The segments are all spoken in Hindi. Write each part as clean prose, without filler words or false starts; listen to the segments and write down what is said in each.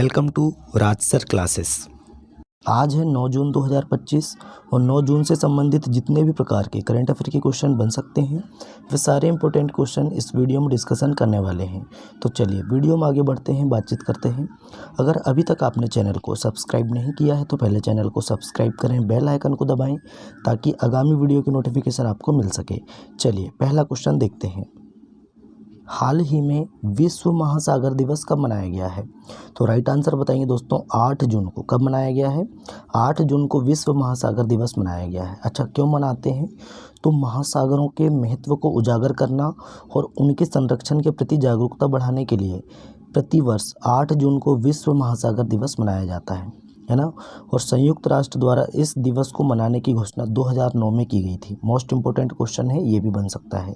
Welcome to Raj sir classes. आज है 9 जून 2025 और 9 जून से संबंधित जितने भी प्रकार के करंट अफेयर के क्वेश्चन बन सकते हैं वे सारे इंपॉर्टेंट क्वेश्चन इस वीडियो में डिस्कशन करने वाले हैं। तो चलिए वीडियो में आगे बढ़ते हैं, बातचीत करते हैं। अगर अभी तक आपने चैनल को सब्सक्राइब नहीं किया है तो पहले चैनल को सब्सक्राइब करें, बेल आइकन को दबाएँ ताकि आगामी वीडियो की नोटिफिकेशन आपको मिल सके। चलिए पहला क्वेश्चन देखते हैं। हाल ही में विश्व महासागर दिवस कब मनाया गया है? तो राइट आंसर बताएंगे दोस्तों 8 जून को। कब मनाया गया है? 8 जून को विश्व महासागर दिवस मनाया गया है। अच्छा, क्यों मनाते हैं? तो महासागरों के महत्व को उजागर करना और उनके संरक्षण के प्रति जागरूकता बढ़ाने के लिए प्रतिवर्ष 8 जून को विश्व महासागर दिवस मनाया जाता है ना। और संयुक्त राष्ट्र द्वारा इस दिवस को मनाने की घोषणा 2009 में की गई थी। मोस्ट इम्पोर्टेंट क्वेश्चन है, ये भी बन सकता है।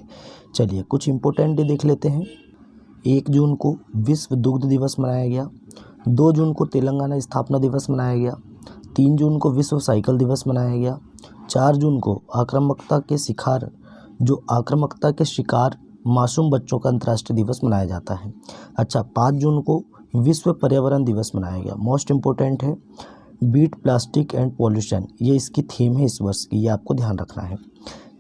चलिए कुछ इम्पोर्टेंट डे देख लेते हैं। 1 जून को विश्व दुग्ध दिवस मनाया गया। 2 जून को तेलंगाना स्थापना दिवस मनाया गया। 3 जून को विश्व साइकिल दिवस मनाया गया। 4 जून को आक्रामकता के शिकार मासूम बच्चों का अंतर्राष्ट्रीय दिवस मनाया जाता है। अच्छा, 5 जून को विश्व पर्यावरण दिवस मनाया गया। मोस्ट इम्पोर्टेंट है बीट प्लास्टिक एंड पॉल्यूशन, ये इसकी थीम है इस वर्ष की, ये आपको ध्यान रखना है।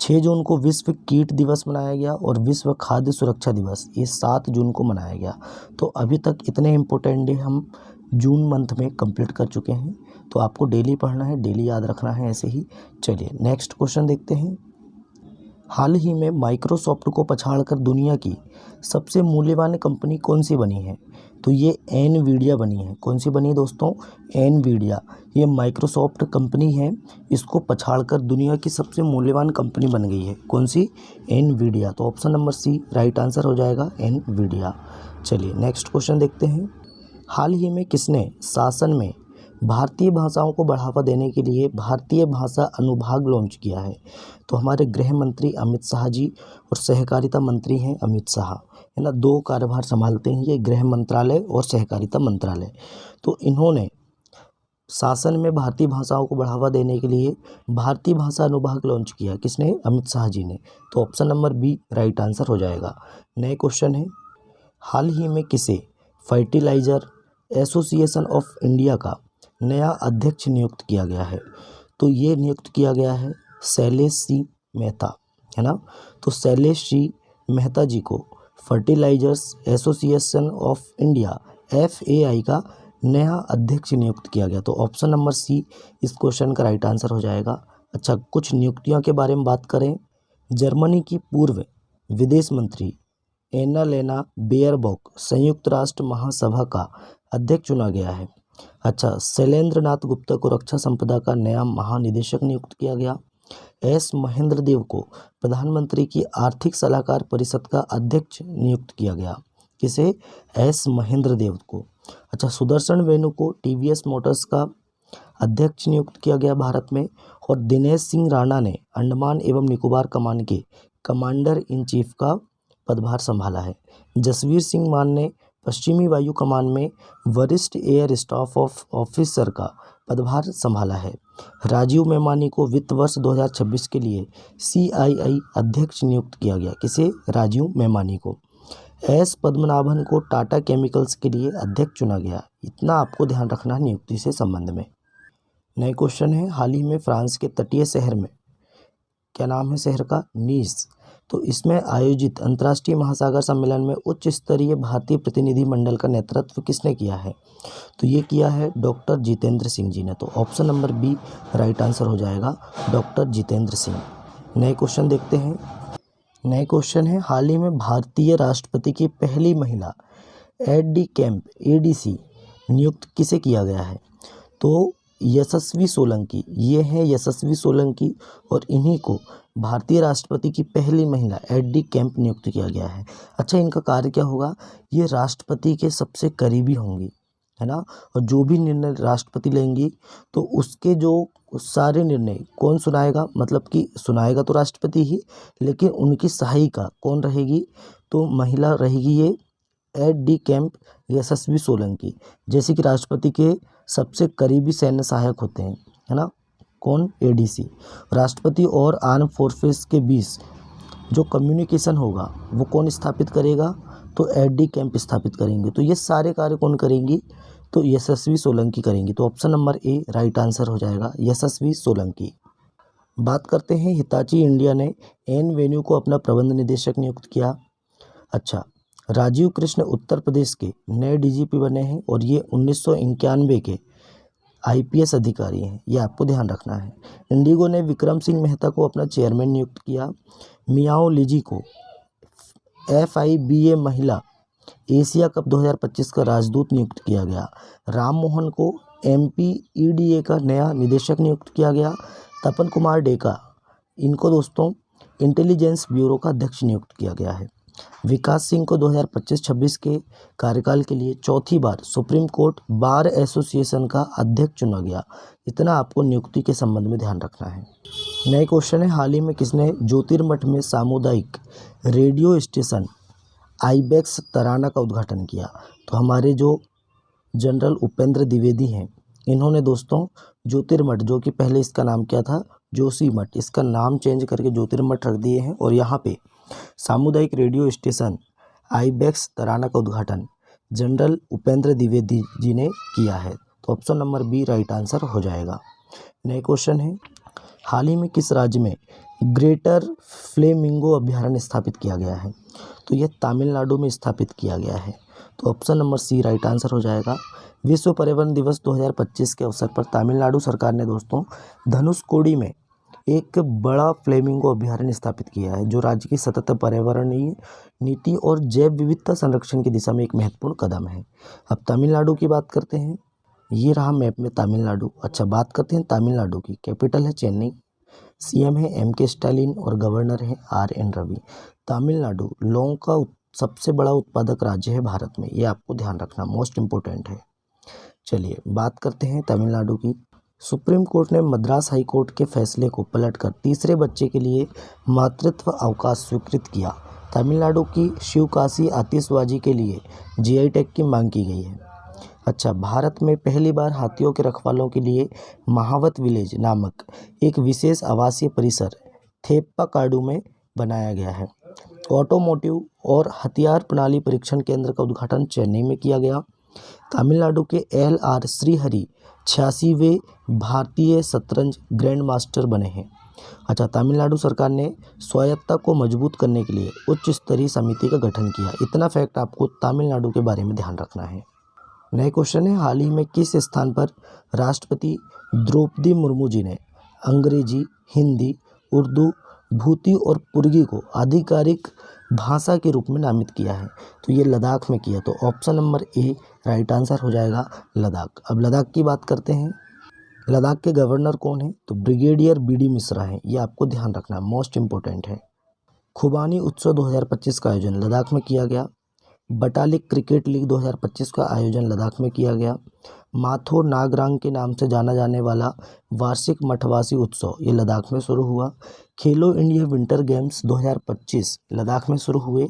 6 जून को विश्व कीट दिवस मनाया गया और विश्व खाद्य सुरक्षा दिवस ये 7 जून को मनाया गया। तो अभी तक इतने इम्पोर्टेंट डे हम जून मंथ में कंप्लीट कर चुके हैं। तो आपको डेली पढ़ना है, डेली याद रखना है ऐसे ही। चलिए नेक्स्ट क्वेश्चन देखते हैं। हाल ही में माइक्रोसॉफ्ट को पछाड़कर दुनिया की सबसे मूल्यवान कंपनी कौन सी बनी है? तो ये एनवीडिया बनी है। कौन सी बनी दोस्तों? एनवीडिया। ये माइक्रोसॉफ्ट कंपनी है, इसको पछाड़कर दुनिया की सबसे मूल्यवान कंपनी बन गई है। कौन सी? एनवीडिया। तो option number C right answer हो जाएगा, एनवीडिया। चलिए नेक्स्ट क्वेश्चन देखते हैं। हाल ही में किसने शासन में भारतीय भाषाओं को बढ़ावा देने के लिए भारतीय भाषा अनुभाग लॉन्च किया है? तो हमारे गृह मंत्री अमित शाह जी और सहकारिता मंत्री हैं अमित शाह, है ना। 2 कार्यभार संभालते हैं ये, गृह मंत्रालय और सहकारिता मंत्रालय। तो इन्होंने शासन में भारतीय भाषाओं को बढ़ावा देने के लिए भारतीय भाषा अनुभाग लॉन्च किया। किसने? अमित शाह जी ने। तो option number B right answer हो जाएगा। नए क्वेश्चन है। हाल ही में किसे फर्टिलाइजर एसोसिएशन ऑफ इंडिया का नया अध्यक्ष नियुक्त किया गया है? तो ये नियुक्त किया गया है शैलेश सिंह मेहता, है ना। तो शैलेश सिंह मेहता जी को fertilisers association of India FAI का नया अध्यक्ष नियुक्त किया गया। तो ऑप्शन नंबर सी इस क्वेश्चन का राइट आंसर हो जाएगा। अच्छा, कुछ नियुक्तियों के बारे में बात करें। जर्मनी की पूर्व विदेश मंत्री एनालेना बेयरबॉक संयुक्त राष्ट्र महासभा का अध्यक्ष चुना गया है। अच्छा, शैलेंद्र नाथ गुप्ता को रक्षा संपदा का नया महानिदेशक नियुक्त किया गया। S महेंद्र देव को प्रधानमंत्री की आर्थिक सलाहकार परिषद का अध्यक्ष नियुक्त किया गया। किसे? S महेंद्र देव को। अच्छा, सुदर्शन वेणु को TVS मोटर्स का अध्यक्ष नियुक्त किया गया भारत में। और दिनेश सिंह राणा ने अंडमान एवं निकोबार कमान के कमांडर इन चीफ का पदभार संभाला है। जसवीर सिंह मान ने पश्चिमी वायु कमान में वरिष्ठ एयर स्टाफ ऑफिसर का पदभार संभाला है। राजीव मेमानी को वित्त वर्ष 2026 के लिए CII अध्यक्ष नियुक्त किया गया। किसे? राजीव मेमानी को। S पद्मनाभन को टाटा केमिकल्स के लिए अध्यक्ष चुना गया। इतना आपको ध्यान रखना है नियुक्ति से संबंध में। नए क्वेश्चन है। हाल ही में फ्रांस के तटीय शहर में, क्या नाम है शहर का? नीस। तो इसमें आयोजित अंतर्राष्ट्रीय महासागर सम्मेलन में उच्च स्तरीय भारतीय प्रतिनिधि मंडल का नेतृत्व किसने किया है? तो ये किया है डॉक्टर जितेंद्र सिंह जी ने। तो option number B right answer हो जाएगा, डॉक्टर जितेंद्र सिंह। नए क्वेश्चन देखते हैं। नए क्वेश्चन है। हाल ही में भारतीय राष्ट्रपति की पहली महिला AD कैंप ADC नियुक्त किसे किया गया है? तो यशस्वी सोलंकी, ये है यशस्वी सोलंकी और इन्हीं को भारतीय राष्ट्रपति की पहली महिला AD कैंप नियुक्त किया गया है। अच्छा, इनका कार्य क्या होगा? ये राष्ट्रपति के सबसे करीबी होंगी, है ना। और जो भी निर्णय राष्ट्रपति लेंगी तो उसके जो सारे निर्णय कौन सुनाएगा? मतलब कि सुनाएगा तो राष्ट्रपति ही, लेकिन उनकी सहायिका कौन रहेगी? तो महिला रहेगी ये AD कैंप यशस्वी सोलंकी। जैसे कि राष्ट्रपति के सबसे करीबी सैन्य सहायक होते हैं, है ना। कौन? ADC। राष्ट्रपति और आर्म फोर्सेस के बीच जो कम्युनिकेशन होगा वो कौन स्थापित करेगा? तो AD कैंप स्थापित करेंगे। तो ये सारे कार्य कौन करेंगी? तो यशस्वी सोलंकी करेंगी। तो option number A right answer हो जाएगा, यशस्वी सोलंकी। बात करते हैं हिताची इंडिया ने एन वेन्यू को अपना प्रबंध निदेशक नियुक्त किया। अच्छा, राजीव कृष्ण उत्तर प्रदेश के नए डीजीपी बने हैं और ये 1991 के आईपीएस अधिकारी हैं, ये आपको ध्यान रखना है। इंडिगो ने विक्रम सिंह मेहता को अपना चेयरमैन नियुक्त किया। मियाओ लीजी को FIBA महिला एशिया कप 2025 का राजदूत नियुक्त किया गया। राम मोहन को MPEDA का नया निदेशक नियुक्त किया गया। तपन कुमार डेका, इनको दोस्तों इंटेलिजेंस ब्यूरो का अध्यक्ष नियुक्त किया गया है। विकास सिंह को 2025-26 के कार्यकाल के लिए चौथी बार सुप्रीम कोर्ट बार एसोसिएशन का अध्यक्ष चुना गया। इतना आपको नियुक्ति के संबंध में ध्यान रखना है। नए क्वेश्चन है, हाल ही में किसने ज्योतिर्मठ में सामुदायिक रेडियो स्टेशन आईबेक्स तराना का उद्घाटन किया? तो हमारे जो जनरल उपेंद्र द्विवेदी हैं, इन्होंने दोस्तों ज्योतिर्मठ, जो कि पहले इसका नाम क्या था, जोशीमठ, इसका नाम चेंज करके ज्योतिर्मठ रख दिए हैं और यहाँ पे सामुदायिक रेडियो स्टेशन आईबेक्स तराना का उद्घाटन जनरल उपेंद्र द्विवेदी जी ने किया है। तो option number B right answer हो जाएगा। नए क्वेश्चन है, हाल ही में किस राज्य में ग्रेटर फ्लेमिंगो अभ्यारण्य स्थापित किया गया है? तो यह तमिलनाडु में स्थापित किया गया है। तो option number C right answer हो जाएगा। विश्व पर्यावरण दिवस 2025 के अवसर पर तमिलनाडु सरकार ने दोस्तों धनुषकोडी में एक बड़ा फ्लेमिंगो अभ्यारण्य स्थापित किया है, जो राज्य की सतत पर्यावरणीय नीति और जैव विविधता संरक्षण की दिशा में एक महत्वपूर्ण कदम है। अब तमिलनाडु की बात करते हैं, ये रहा मैप में तमिलनाडु। अच्छा, बात करते हैं तमिलनाडु की। कैपिटल है चेन्नई, CM है MK स्टालिन और गवर्नर है RN रवि। तमिलनाडु लौंग का सबसे बड़ा उत्पादक राज्य है भारत में, ये आपको ध्यान रखना, मोस्ट इम्पोर्टेंट है। चलिए बात करते हैं तमिलनाडु की। सुप्रीम कोर्ट ने मद्रास हाई कोर्ट के फैसले को पलटकर तीसरे बच्चे के लिए मातृत्व अवकाश स्वीकृत किया। तमिलनाडु की शिवकाशी आतिशबाजी के लिए GI टैग की मांग की गई है। अच्छा, भारत में पहली बार हाथियों के रखवालों के लिए महावत विलेज नामक एक विशेष आवासीय परिसर थेप्पाकाडू में बनाया गया है। ऑटोमोटिव और हथियार प्रणाली परीक्षण केंद्र का उद्घाटन चेन्नई में किया गया। तमिलनाडु के LR श्रीहरि 86वें भारतीय शतरंज ग्रैंड मास्टर बने हैं। अच्छा, तमिलनाडु सरकार ने स्वायत्तता को मजबूत करने के लिए उच्च स्तरीय समिति का गठन किया। इतना फैक्ट आपको तमिलनाडु के बारे में ध्यान रखना है। नए क्वेश्चन है, हाल ही में किस स्थान पर राष्ट्रपति द्रौपदी मुर्मू जी ने अंग्रेजी, हिंदी, उर्दू, भूती और पुर्गी को आधिकारिक भाषा के रूप में नामित किया है? तो ये लद्दाख में किया। तो option number A right answer हो जाएगा, लद्दाख। अब लद्दाख की बात करते हैं। लद्दाख के गवर्नर कौन है? तो ब्रिगेडियर BD मिश्रा हैं, ये आपको ध्यान रखना, मोस्ट इम्पोर्टेंट है। खुबानी उत्सव 2025 का आयोजन लद्दाख में किया गया। बटालिक क्रिकेट लीग 2025 का आयोजन लद्दाख में किया गया। माथो नागरांग के नाम से जाना जाने वाला वार्षिक मठवासी उत्सव ये लद्दाख में शुरू हुआ। खेलो इंडिया विंटर गेम्स 2025 लद्दाख में शुरू हुए।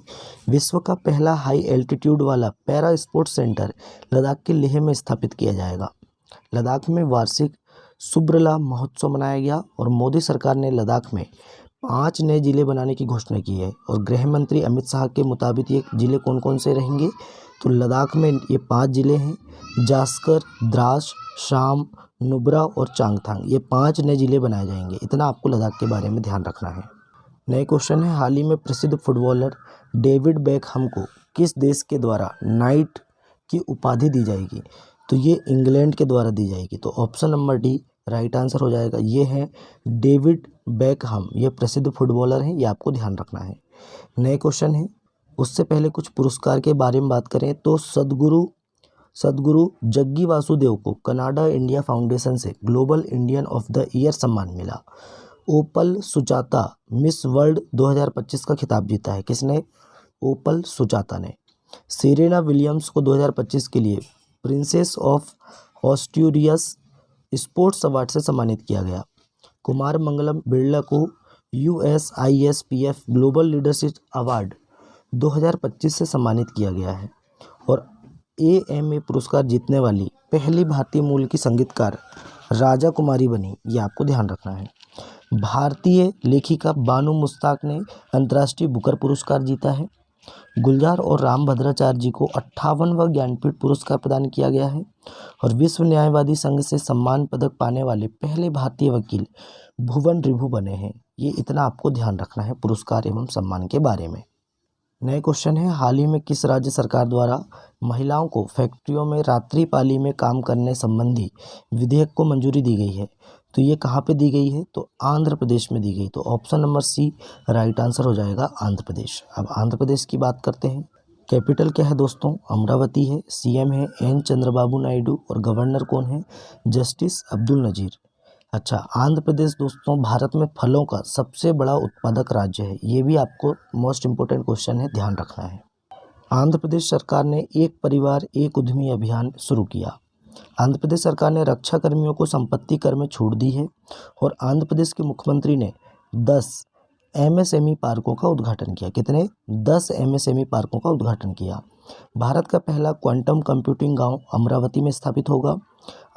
विश्व का पहला हाई एल्टीट्यूड वाला पैरा स्पोर्ट्स सेंटर लद्दाख के लेह में स्थापित किया जाएगा। लद्दाख में वार्षिक सुब्रला महोत्सव मनाया गया और मोदी सरकार ने लद्दाख में 5 नए जिले बनाने की घोषणा की है। और गृह मंत्री अमित शाह के मुताबिक ये जिले कौन कौन से रहेंगे? तो लद्दाख में ये 5 जिले हैं, जास्कर, द्रास, शाम, नुब्रा और चांगथांग, ये 5 नए जिले बनाए जाएंगे। इतना आपको लद्दाख के बारे में ध्यान रखना है। नए क्वेश्चन है, हाल ही में प्रसिद्ध फुटबॉलर डेविड बेकहम को किस देश के द्वारा नाइट की उपाधि दी जाएगी? तो ये इंग्लैंड के द्वारा दी जाएगी। तो option number D right answer हो जाएगा। ये है डेविड बेकहम, ये प्रसिद्ध फुटबॉलर हैं, ये आपको ध्यान रखना है। नए क्वेश्चन है, उससे पहले कुछ पुरस्कार के बारे में बात करें तो सदगुरु जग्गी वासुदेव को कनाडा इंडिया फाउंडेशन से global Indian of the year सम्मान मिला। ओपल सुजाता मिस वर्ल्ड 2025 का खिताब जीता है। किसने? ओपल सुजाता ने। सेरेना विलियम्स को 2025 के लिए प्रिंसेस ऑफ ऑस्ट्यूरियस स्पोर्ट्स अवार्ड से सम्मानित किया गया। कुमार मंगलम बिरला को USISPF ग्लोबल लीडरशिप अवार्ड 2025 से सम्मानित किया गया है। और AMA पुरस्कार जीतने वाली पहली भारतीय मूल की संगीतकार राजा कुमारी बनी, ये आपको ध्यान रखना है। भारतीय लेखिका बानू मुश्ताक ने अंतर्राष्ट्रीय बुकर पुरस्कार जीता है। गुलजार और रामभद्राचार्य जी को 58वां ज्ञानपीठ पुरस्कार प्रदान किया गया है। और विश्व न्यायवादी संघ से सम्मान पदक पाने वाले पहले भारतीय वकील भुवन रिभु बने हैं। ये इतना आपको ध्यान रखना है पुरस्कार एवं सम्मान के बारे में। नए क्वेश्चन है, हाल ही में किस राज्य सरकार द्वारा महिलाओं को फैक्ट्रियों में रात्रि पाली में काम करने संबंधी विधेयक को मंजूरी दी गई है? तो ये कहाँ पे दी गई है? तो आंध्र प्रदेश में दी गई। तो option number C right answer हो जाएगा, आंध्र प्रदेश। अब आंध्र प्रदेश की बात करते हैं। कैपिटल क्या है दोस्तों? अमरावती है। सीएम है एन चंद्रबाबू नायडू और गवर्नर कौन है? जस्टिस अब्दुल नजीर। अच्छा, आंध्र प्रदेश दोस्तों भारत में फलों का सबसे बड़ा उत्पादक राज्य है। ये भी आपको मोस्ट इम्पोर्टेंट क्वेश्चन है, ध्यान रखना है। आंध्र प्रदेश सरकार ने एक परिवार एक उद्यमी अभियान शुरू किया। आंध्र प्रदेश सरकार ने रक्षा कर्मियों को संपत्ति कर में छूट दी है। और आंध्र प्रदेश के मुख्यमंत्री ने 10 एमएसएमई पार्कों का उद्घाटन किया। कितने? 10 एमएसएमई पार्कों का उद्घाटन किया। भारत का पहला क्वांटम कंप्यूटिंग गांव अमरावती में स्थापित होगा।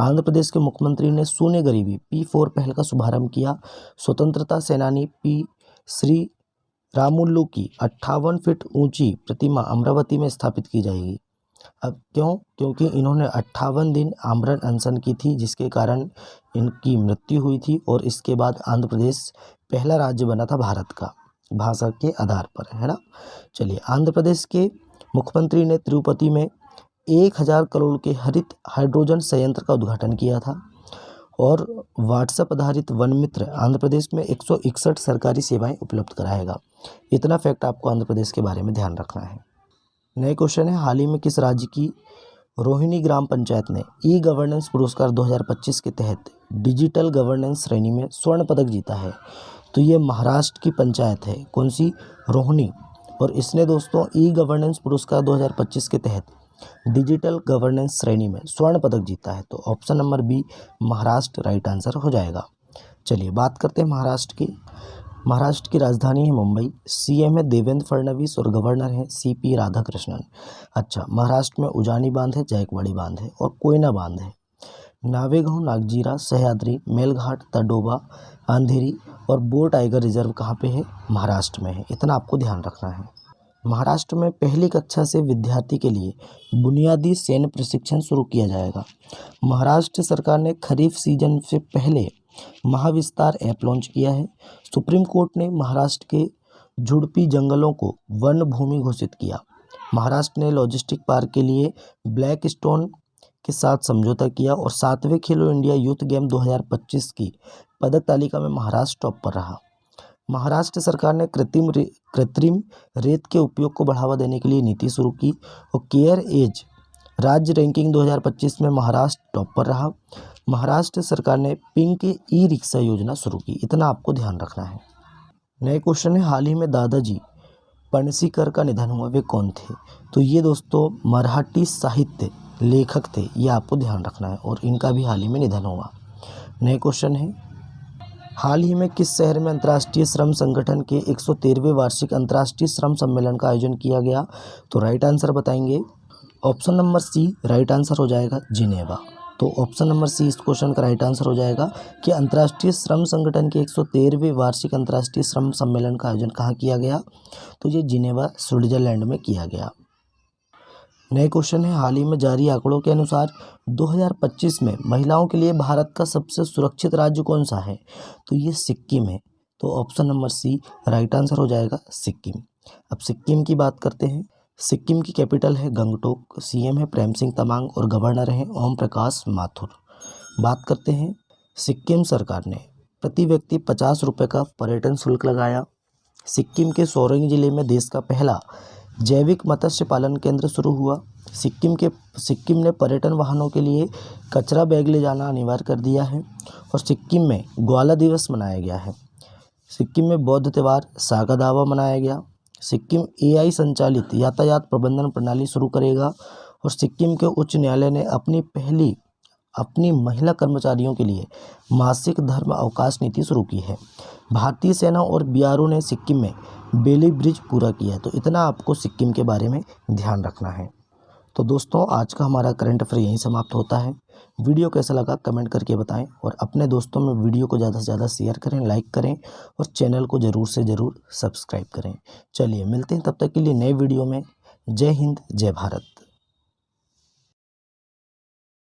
आंध्र प्रदेश के मुख्यमंत्री ने शून्य गरीबी P4 पहल का शुभारंभ किया। स्वतंत्रता सेनानी पी श्री रामुलु की 58 फीट ऊंची प्रतिमा अमरावती में स्थापित की जाएगी। अब क्यों? क्योंकि इन्होंने 58 दिन आमरण अनशन की थी, जिसके कारण इनकी मृत्यु हुई थी। और इसके बाद आंध्र प्रदेश पहला राज्य बना था भारत का भाषा के आधार पर, है ना। चलिए, आंध्र प्रदेश के मुख्यमंत्री ने तिरुपति में 1000 करोड़ के हरित हाइड्रोजन संयंत्र का उद्घाटन किया था। और व्हाट्सएप आधारित वन मित्र आंध्र प्रदेश में 161 सरकारी सेवाएं उपलब्ध कराएगा। इतना फैक्ट आपको आंध्र प्रदेश के बारे में ध्यान रखना है। नए क्वेश्चन है, हाल ही में किस राज्य की रोहिणी ग्राम पंचायत ने ई गवर्नेंस पुरस्कार 2025 के तहत डिजिटल गवर्नेंस श्रेणी में स्वर्ण पदक जीता है? तो ये महाराष्ट्र की पंचायत है। कौन सी? रोहिणी। और इसने दोस्तों ई गवर्नेंस पुरस्कार 2025 के तहत डिजिटल गवर्नेंस श्रेणी में स्वर्ण पदक जीता है। तो option number B Maharashtra right answer हो जाएगा। चलिए, बात करते हैं महाराष्ट्र की। महाराष्ट्र की राजधानी है मुंबई। सीएम है देवेंद्र फडणवीस और गवर्नर है सीपी राधाकृष्णन। अच्छा, महाराष्ट्र में उजानी बांध है, जायकवाड़ी बांध है और कोयना बांध है। नावेगांव, नागजीरा, सह्याद्री, मेलघाट, तडोबा, अंधेरी और बोर टाइगर रिजर्व कहाँ पे है? महाराष्ट्र में है। इतना आपको ध्यान रखना है। महाराष्ट्र में पहली कक्षा से विद्यार्थी के लिए बुनियादी सैन्य प्रशिक्षण शुरू किया जाएगा। महाराष्ट्र सरकार ने खरीफ सीजन से पहले महाविस्तार ऐप लॉन्च किया है। सुप्रीम कोर्ट ने महाराष्ट्र के झुड़पी जंगलों को वन भूमि घोषित किया। महाराष्ट्र ने लॉजिस्टिक पार्क के लिए ब्लैक स्टोन के साथ समझौता किया। और 7वें खेलो इंडिया यूथ गेम 2025 की पदक तालिका में महाराष्ट्र टॉप पर रहा। महाराष्ट्र सरकार ने कृत्रिम रेत के उपयोग को बढ़ावा देने के लिए नीति शुरू की। और केयर एज राज्य रैंकिंग 2025 में महाराष्ट्र टॉप पर रहा। महाराष्ट्र सरकार ने पिंक ई रिक्शा योजना शुरू की। इतना आपको ध्यान रखना है। नए क्वेश्चन है, हाल ही में दादाजी पणशीकर का निधन हुआ, वे कौन थे? तो ये दोस्तों मराठी साहित्य लेखक थे। ये आपको ध्यान रखना है। और इनका भी हाल ही में निधन हुआ। नए क्वेश्चन है, हाल ही में किस शहर में अंतर्राष्ट्रीय श्रम संगठन के 113वें वार्षिक अंतर्राष्ट्रीय श्रम सम्मेलन का आयोजन किया गया? तो राइट आंसर बताएंगे। Option number C right answer हो जाएगा, जिनेवा। तो ऑप्शन नंबर सी इस क्वेश्चन का राइट आंसर हो जाएगा कि अंतर्राष्ट्रीय श्रम संगठन के 113वें वार्षिक अंतर्राष्ट्रीय श्रम सम्मेलन का आयोजन कहाँ किया गया? तो ये जिनेवा स्विट्जरलैंड में किया गया। नए क्वेश्चन है, हाल ही में जारी आंकड़ों के अनुसार 2025 में महिलाओं के लिए भारत का सबसे सुरक्षित राज्य कौन सा है? तो ये सिक्किम है। तो option number C right answer हो जाएगा, सिक्किम। अब सिक्किम की बात करते हैं। सिक्किम की कैपिटल है गंगटोक। सीएम है प्रेम सिंह तमांग और गवर्नर हैं ओम प्रकाश माथुर। बात करते हैं, सिक्किम सरकार ने प्रति व्यक्ति 50 रुपये का पर्यटन शुल्क लगाया। सिक्किम के सोरेंग जिले में देश का पहला जैविक मत्स्य पालन केंद्र शुरू हुआ। सिक्किम ने पर्यटन वाहनों के लिए कचरा बैग ले जाना अनिवार्य कर दिया है। और सिक्किम में ग्वाला दिवस मनाया गया है। सिक्किम में बौद्ध त्यौहार सागा दावा मनाया गया। सिक्किम AI संचालित यातायात प्रबंधन प्रणाली शुरू करेगा। और सिक्किम के उच्च न्यायालय ने अपनी महिला कर्मचारियों के लिए मासिक धर्म अवकाश नीति शुरू की है। भारतीय सेना और BRO ने सिक्किम में बेली ब्रिज पूरा किया है। तो इतना आपको सिक्किम के बारे में ध्यान रखना है। तो दोस्तों आज का हमारा करंट अफेयर यहीं समाप्त होता है। वीडियो कैसा लगा कमेंट करके बताएं और अपने दोस्तों में वीडियो को ज़्यादा से ज़्यादा शेयर करें, लाइक करें और चैनल को ज़रूर से ज़रूर सब्सक्राइब करें। चलिए मिलते हैं तब तक के लिए नए वीडियो में। जय हिंद, जय भारत।